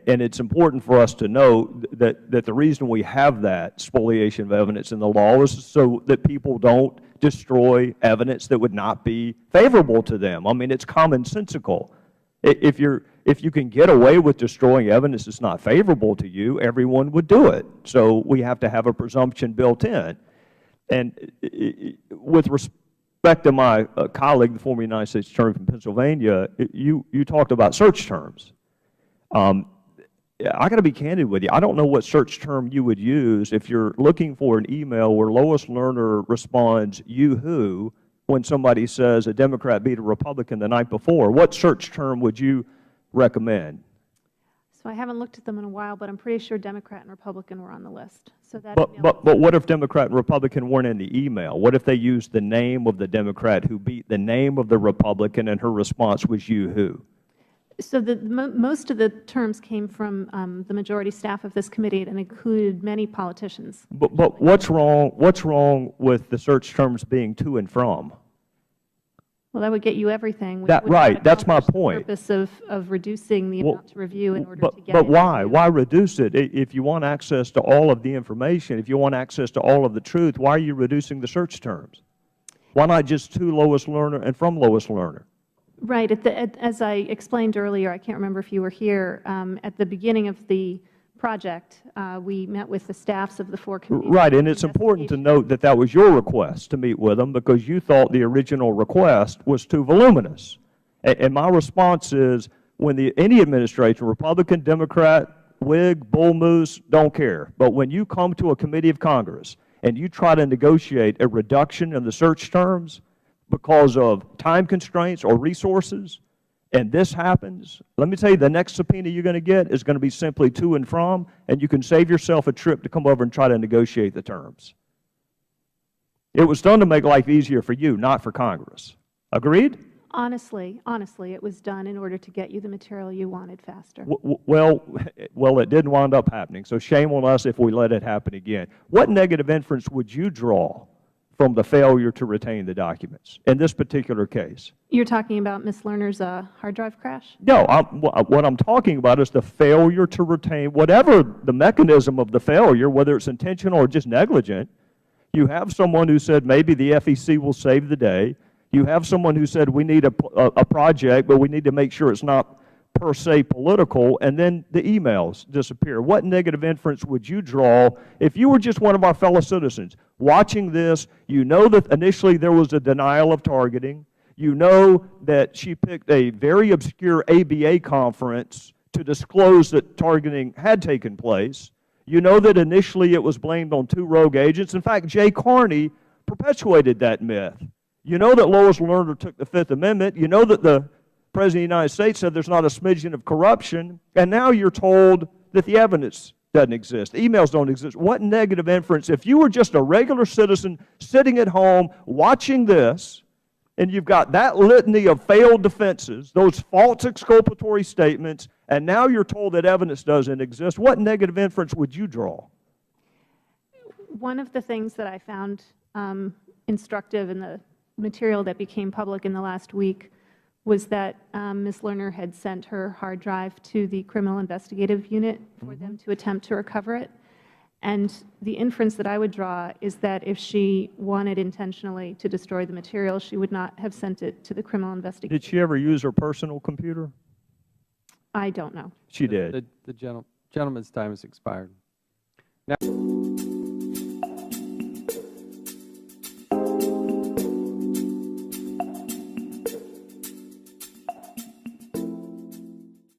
And it's important for us to know that the reason we have that spoliation of evidence in the law is so that people don't destroy evidence that would not be favorable to them. I mean, it's commonsensical. If you can get away with destroying evidence that's not favorable to you, everyone would do it. So we have to have a presumption built in. And with respect to my colleague, the former United States Attorney from Pennsylvania, you talked about search terms. I got to be candid with you. I don't know what search term you would use if you're looking for an email where Lois Lerner responds, "You who," when somebody says a Democrat beat a Republican the night before. What search term would you recommend? So I haven't looked at them in a while, but I'm pretty sure Democrat and Republican were on the list. So that but what if Democrat and Republican weren't in the email? What if they used the name of the Democrat who beat the name of the Republican and her response was "You who"? So most of the terms came from the majority staff of this committee and included many politicians. But what's wrong with the search terms being "to" and "from"? Well, that would get you everything. Right. That's my point. The purpose of reducing the amount to review in order to get. But why? Why reduce it? If you want access to all of the information, if you want access to all of the truth, why are you reducing the search terms? Why not just "to Lois Lerner" and "from Lois Lerner"? Right. As I explained earlier, I can't remember if you were here, at the beginning of the project, we met with the staffs of the 4 committees. Right, and it's important to note that that was your request to meet with them because you thought the original request was too voluminous. And my response is, when any administration, Republican, Democrat, Whig, Bull Moose, don't care. But when you come to a committee of Congress and you try to negotiate a reduction in the search terms because of time constraints or resources, and this happens, let me tell you, the next subpoena you're going to get is going to be simply "to" and "from," and you can save yourself a trip to come over and try to negotiate the terms. It was done to make life easier for you, not for Congress. Agreed? Honestly, it was done in order to get you the material you wanted faster. Well, it didn't wind up happening, so shame on us if we let it happen again. What negative inference would you draw from the failure to retain the documents in this particular case? You're talking about Ms. Lerner's hard drive crash? No, what I'm talking about is the failure to retain, whatever the mechanism of the failure, whether it's intentional or just negligent. You have someone who said maybe the FEC will save the day. You have someone who said we need a project, but we need to make sure it's not per se political, and then the emails disappear. What negative inference would you draw if you were just one of our fellow citizens watching this? You know that initially there was a denial of targeting. You know that she picked a very obscure ABA conference to disclose that targeting had taken place. You know that initially it was blamed on 2 rogue agents. In fact, Jay Carney perpetuated that myth. You know that Lois Lerner took the Fifth Amendment. You know that the President of the United States said there's not a smidgen of corruption, and now you're told that the evidence doesn't exist, the emails don't exist. What negative inference, if you were just a regular citizen sitting at home watching this, and you've got that litany of failed defenses, those false exculpatory statements, and now you're told that evidence doesn't exist, what negative inference would you draw? One of the things that I found instructive in the material that became public in the last week was that Ms. Lerner had sent her hard drive to the Criminal Investigative Unit for them to attempt to recover it. And the inference that I would draw is that if she wanted intentionally to destroy the material, she would not have sent it to the Criminal Investigative Unit. Did she ever use her personal computer? I don't know. She did. The gentleman's time has expired. Now